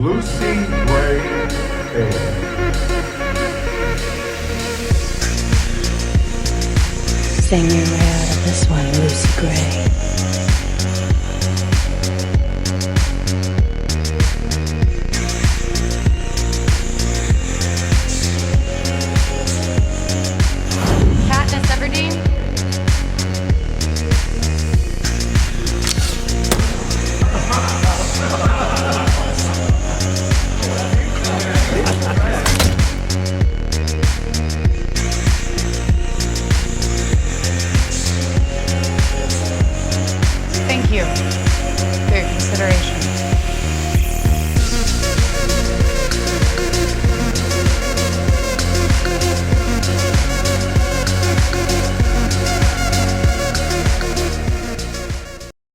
Lucy Gray Air. Sing your way out of this one, Lucy Gray. Katniss Everdeen? Thank you for your consideration.